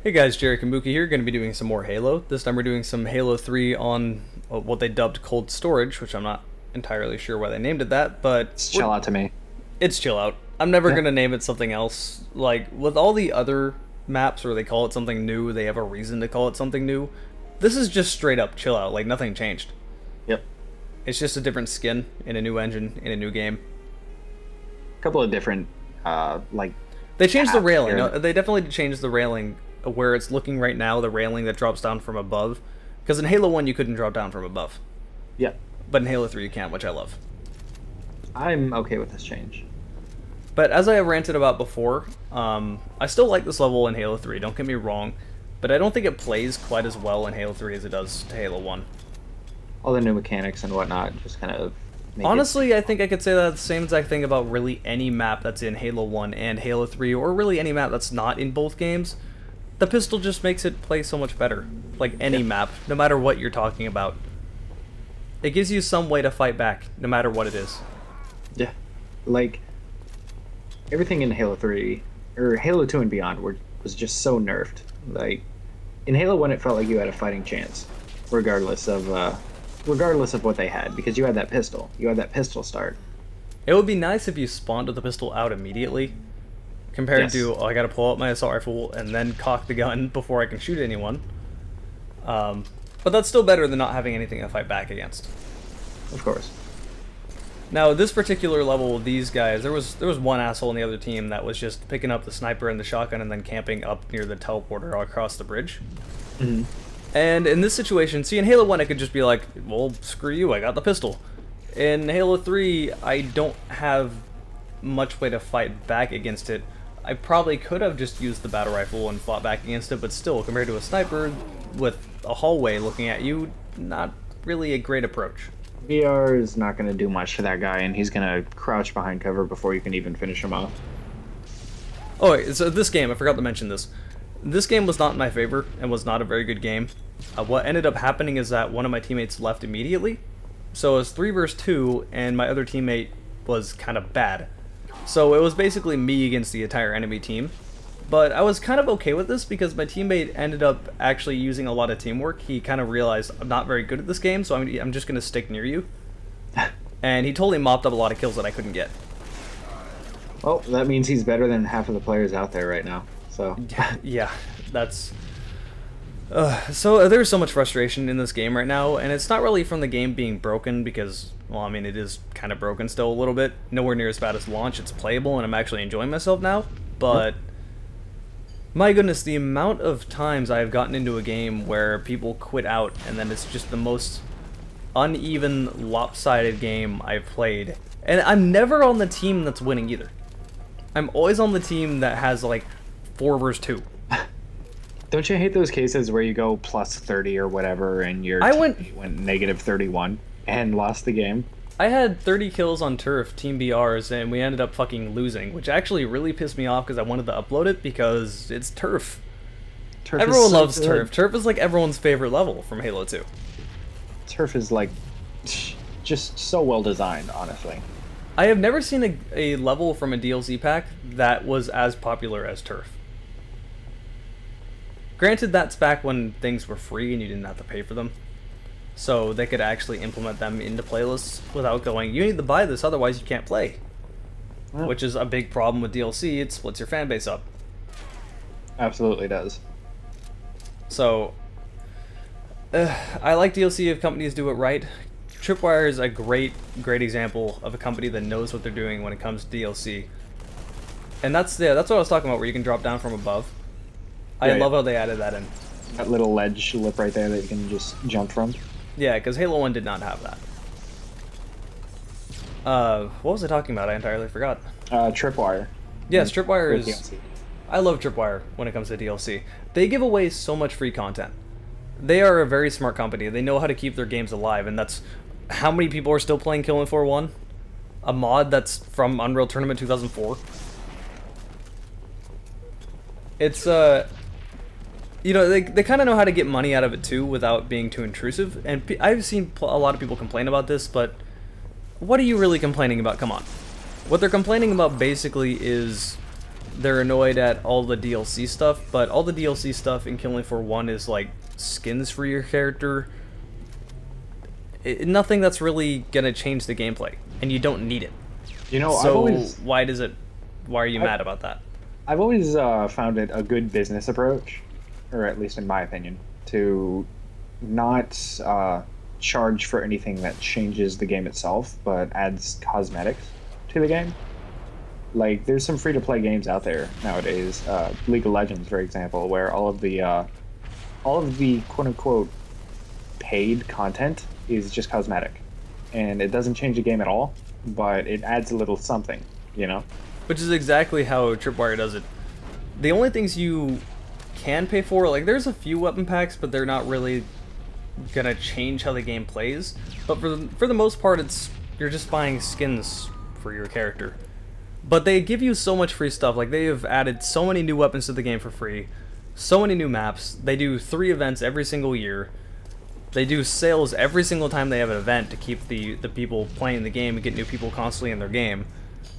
Hey guys, Jerry Kambuki here, going to be doing some more Halo. This time we're doing some Halo 3 on what they dubbed cold storage, which I'm not entirely sure why they named it that, but It's chill out to me. it's chill out. I'm never Yeah. going to name it something else. Like, with all the other maps where they call it something new, they have a reason to call it something new. This is just straight up chill out, like nothing changed. Yep. It's just a different skin in a new engine, in a new game. A couple of different, like... They changed the paths railing. here. They definitely changed the railing where it's looking right now, the railing that drops down from above. Because in Halo 1 you couldn't drop down from above. Yep. But in Halo 3 you can, which I love. I'm okay with this change. But as I have ranted about before, I still like this level in Halo 3, don't get me wrong. But I don't think it plays quite as well in Halo 3 as it does to Halo 1. All the new mechanics and whatnot just kind of make Honestly, I think I could say that the same exact thing about really any map that's in Halo 1 and Halo 3, or really any map that's not in both games. The pistol just makes it play so much better. Like any map, no matter what you're talking about. It gives you some way to fight back, no matter what it is. Yeah. Like, everything in Halo 3, or Halo 2 and beyond, was just so nerfed. Like, in Halo 1 it felt like you had a fighting chance, regardless of what they had, because you had that pistol. You had that pistol start. It would be nice if you spawned with the pistol out immediately, compared Yes. to, oh, I gotta pull out my assault rifle and then cock the gun before I can shoot anyone. But that's still better than not having anything to fight back against. Of course. Now, this particular level with these guys, there was one asshole on the other team that was just picking up the sniper and the shotgun and then camping up near the teleporter across the bridge. Mm-hmm. And in this situation, see, in Halo 1 I could just be like, well, screw you, I got the pistol. In Halo 3, I don't have much way to fight back against it. I probably could have just used the battle rifle and fought back against it, but still, compared to a sniper with a hallway looking at you, not really a great approach. VR is not going to do much to that guy, and he's going to crouch behind cover before you can even finish him off. Oh, wait, so this game, I forgot to mention this. This game was not in my favor, and was not a very good game. What ended up happening is that one of my teammates left immediately. So it was 3 versus 2, and my other teammate was kind of bad. So it was basically me against the entire enemy team. But I was kind of okay with this because my teammate ended up actually using a lot of teamwork. He kind of realized I'm not very good at this game, so I'm just going to stick near you. And he totally mopped up a lot of kills that I couldn't get. Well, that means he's better than half of the players out there right now. So Yeah, that's... so there's so much frustration in this game right now, and it's not really from the game being broken because, well, I mean, it is kind of broken still a little bit. Nowhere near as bad as launch. It's playable, and I'm actually enjoying myself now, but... My goodness, the amount of times I have gotten into a game where people quit out, and then it's just the most uneven, lopsided game I've played. And I'm never on the team that's winning either. I'm always on the team that has, like, 4 versus 2. don't you hate those cases where you go plus 30 or whatever, and your teammate went negative 31 and lost the game? I had 30 kills on Turf, Team BRs, and we ended up fucking losing, which actually really pissed me off because I wanted to upload it because it's Turf. Everyone loves Turf. Turf is like everyone's favorite level from Halo 2. Turf is like just so well designed, honestly. I have never seen a level from a DLC pack that was as popular as Turf. Granted, that's back when things were free and you didn't have to pay for them. So they could actually implement them into playlists without going, you need to buy this, otherwise you can't play. Well, which is a big problem with DLC, it splits your fan base up. Absolutely does. So, I like DLC if companies do it right. Tripwire is a great example of a company that knows what they're doing when it comes to DLC. And that's what I was talking about, where you can drop down from above. I love how they added that in. That little ledge lip right there that you can just jump from. Yeah, because Halo 1 did not have that. What was I talking about? I entirely forgot. Tripwire. Yes, Tripwire is... DLC. I love Tripwire when it comes to DLC. They give away so much free content. They are a very smart company. They know how to keep their games alive, and that's... How many people are still playing Killing Floor 1? A mod that's from Unreal Tournament 2004? It's, you know, they kind of know how to get money out of it too without being too intrusive. And I've seen a lot of people complain about this, but what are you really complaining about? Come on. What they're complaining about basically is they're annoyed at all the DLC stuff, but all the DLC stuff in Killing Floor 1 is like skins for your character. Nothing that's really gonna change the gameplay, and you don't need it. You know, so why are you mad about that? I've always found it a good business approach, or at least in my opinion, to not charge for anything that changes the game itself, but adds cosmetics to the game. Like, there's some free-to-play games out there nowadays, League of Legends, for example, where all of the quote-unquote paid content is just cosmetic, and it doesn't change the game at all, but it adds a little something, you know? Which is exactly how Tripwire does it. The only things you can pay for, like, there's a few weapon packs, but they're not really gonna change how the game plays. But for the most part, you're just buying skins for your character. But they give you so much free stuff. Like, they have added so many new weapons to the game for free, so many new maps. They do 3 events every single year. They do sales every single time they have an event to keep the people playing the game and get new people constantly in their game.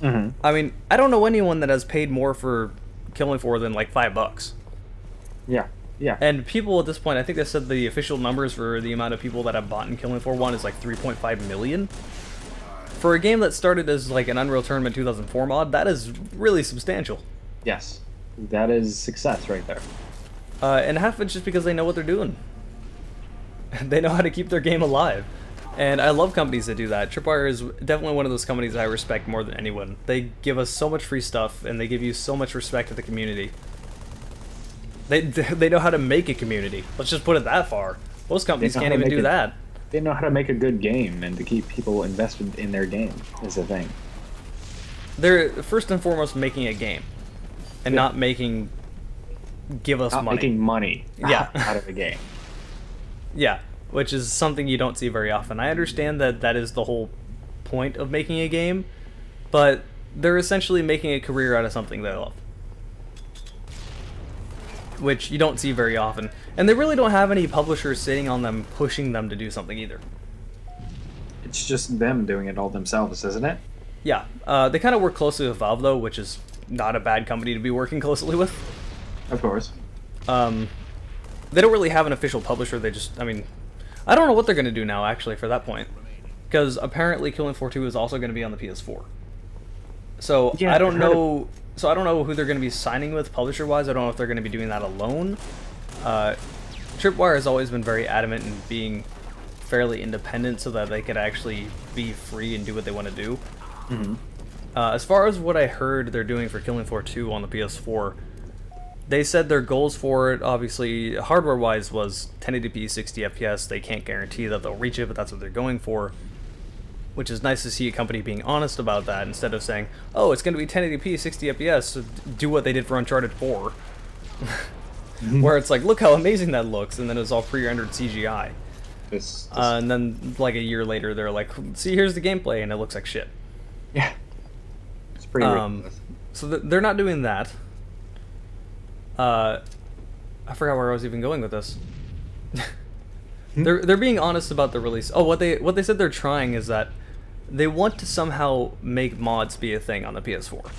Mm-hmm. I mean, I don't know anyone that has paid more for Killing Floor than like $5. Yeah, yeah. And people at this point, I think they said the official numbers for the amount of people that have bought in Killing Floor 1 is like 3.5 million. For a game that started as like an Unreal Tournament 2004 mod, that is really substantial. Yes, that is success right there. And half of it's just because they know what they're doing. They know how to keep their game alive. And I love companies that do that. Tripwire is definitely one of those companies I respect more than anyone. They give us so much free stuff, and they give you so much respect to the community. They know how to make a community. Let's just put it that far. Most companies can't even do that. They know how to make a good game, and to keep people invested in their game is the thing. They're first and foremost making a game, and not making money. Making money out of the game. Yeah, which is something you don't see very often. I understand that that is the whole point of making a game, but they're essentially making a career out of something they love, which you don't see very often. And they really don't have any publishers sitting on them pushing them to do something either. It's just them doing it all themselves, isn't it? Yeah, they kind of work closely with Valve, though, which is not a bad company to be working closely with. Of course. They don't really have an official publisher. They just, I mean, I don't know what they're going to do now, actually, for that point. Because apparently Killing Floor 2 is also going to be on the PS4. So, yeah, I don't know who they're going to be signing with publisher-wise. I don't know if they're going to be doing that alone. Tripwire has always been very adamant in being fairly independent so that they could actually be free and do what they want to do. Mm-hmm. As far as what I heard they're doing for Killing Floor 2 on the PS4, they said their goals for it, obviously, hardware-wise, was 1080p, 60 FPS. They can't guarantee that they'll reach it, but that's what they're going for. Which is nice to see a company being honest about that, instead of saying, oh, it's going to be 1080p, 60 FPS, so do what they did for Uncharted 4. Where it's like, look how amazing that looks, and then it was all pre-rendered CGI. And then, like, a year later, they're like, see, here's the gameplay, and it looks like shit. Yeah. It's pretty ridiculous. So they're not doing that. I forgot where I was even going with this. They're being honest about the release. Oh, what they said they're trying is that they want to somehow make mods be a thing on the PS4.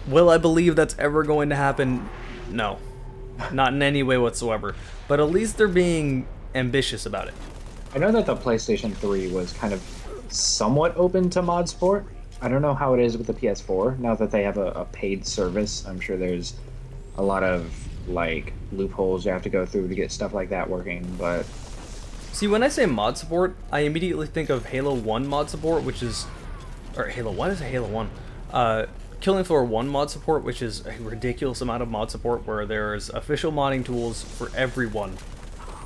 Will I believe that's ever going to happen? No. Not in any way whatsoever. But at least they're being ambitious about it. I know that the PlayStation 3 was kind of somewhat open to mod support. I don't know how it is with the PS4. Now that they have a paid service, I'm sure there's a lot of, like, loopholes you have to go through to get stuff like that working, but... See, when I say mod support, I immediately think of Halo 1 mod support, which is... Or Halo 1? Is it Halo 1? Killing Floor 1 mod support, which is a ridiculous amount of mod support, where there's official modding tools for everyone.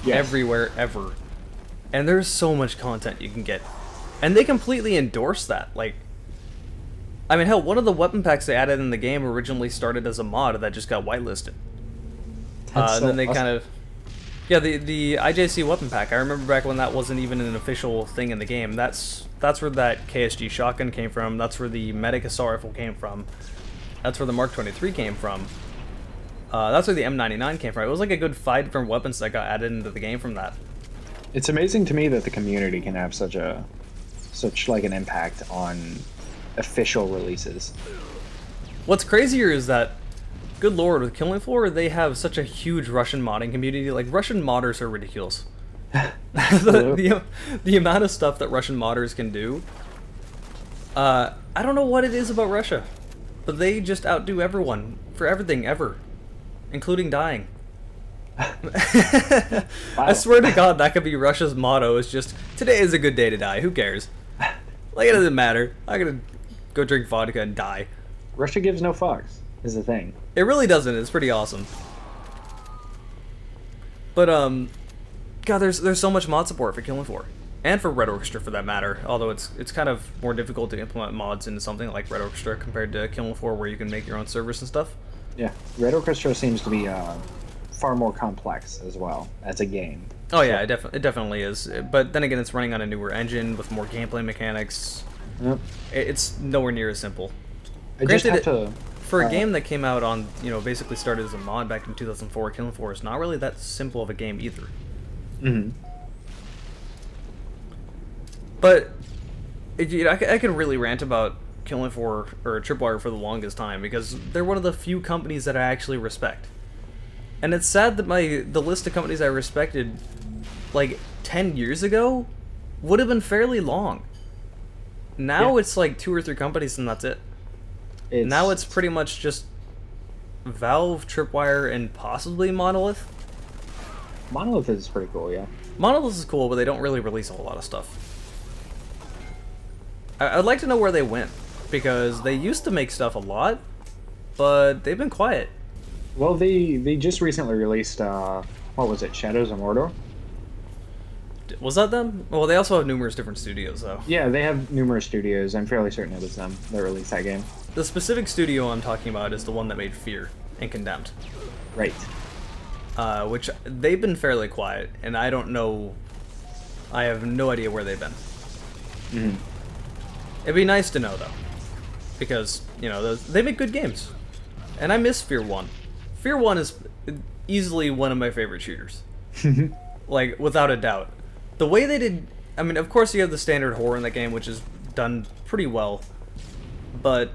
Yes. Everywhere, ever. And there's so much content you can get. And they completely endorse that. Like, I mean, hell, one of the weapon packs they added in the game originally started as a mod that just got whitelisted. And then they kind of... Yeah, the IJC weapon pack. I remember back when that wasn't even an official thing in the game. That's where that KSG shotgun came from. That's where the medic assault rifle came from. That's where the Mark 23 came from. That's where the M99 came from. It was like a good 5 different weapons that got added into the game from that. It's amazing to me that the community can have such an impact on official releases. What's crazier is that good lord, with Killing Floor, they have such a huge Russian modding community. Like, Russian modders are ridiculous. the amount of stuff that Russian modders can do. I don't know what it is about Russia, but they just outdo everyone for everything ever, including dying. Wow. I swear to God, that could be Russia's motto. Is just, today is a good day to die. Who cares? Like, it doesn't matter. I'm gonna go drink vodka and die. Russia gives no fucks, is the thing. It really doesn't. It's pretty awesome. But God, there's so much mod support for Killing Floor, and for Red Orchestra for that matter. Although it's kind of more difficult to implement mods into something like Red Orchestra compared to Killing Floor, where you can make your own servers and stuff. Yeah, Red Orchestra seems to be far more complex as well as a game. Oh yeah, it definitely is. But then again, it's running on a newer engine with more gameplay mechanics. Yep. It's nowhere near as simple. Granted, for a game that came out on, basically started as a mod back in 2004, Killing Floor is not really that simple of a game either. Mm-hmm. But I could really rant about Killing Floor or Tripwire for the longest time because they're one of the few companies that I actually respect. And it's sad that the list of companies I respected like 10 years ago would have been fairly long. Now it's like 2 or 3 companies and that's it. Now it's pretty much just Valve, Tripwire, and possibly Monolith. Monolith is pretty cool, yeah. Monolith is cool, but they don't really release a whole lot of stuff. I'd like to know where they went, because they used to make stuff a lot, but they've been quiet. Well, they just recently released, what was it, Shadows of Mordor? Was that them? Well, they also have numerous different studios, though. Yeah, they have numerous studios. I'm fairly certain it was them that released that game. The specific studio I'm talking about is the one that made Fear and Condemned. Right. Which, they've been fairly quiet, and I don't know... I have no idea where they've been. Mm-hmm. It'd be nice to know, though. Because, they make good games. And I miss Fear 1. Fear 1 is easily one of my favorite shooters. Like, without a doubt. The way they did... I mean, of course you have the standard horror in that game, which is done pretty well. But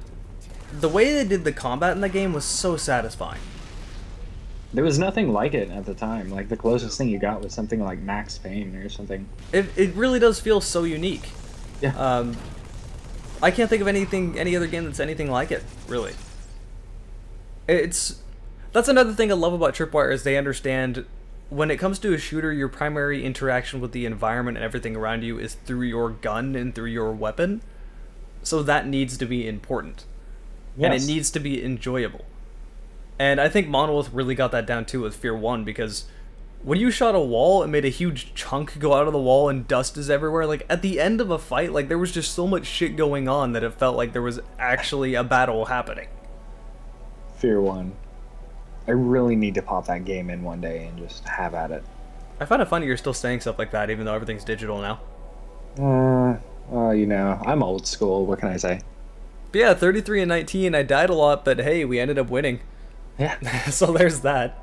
the way they did the combat in that game was so satisfying. There was nothing like it at the time. Like, the closest thing you got was something like Max Payne or something. It really does feel so unique. Yeah. I can't think of any other game that's anything like it, really. That's another thing I love about Tripwire is they understand when it comes to a shooter, your primary interaction with the environment and everything around you is through your gun and through your weapon. So that needs to be important. Yes. And it needs to be enjoyable. And I think Monolith really got that down too with Fear 1, because when you shot a wall, it made a huge chunk go out of the wall and dust is everywhere. Like, at the end of a fight, like, there was just so much shit going on that it felt like there was actually a battle happening. Fear 1. I really need to pop that game in one day and just have at it. I find it funny you're still saying stuff like that, even though everything's digital now. I'm old school. What can I say? But yeah, 33 and 19, I died a lot, but hey, we ended up winning. Yeah. So there's that.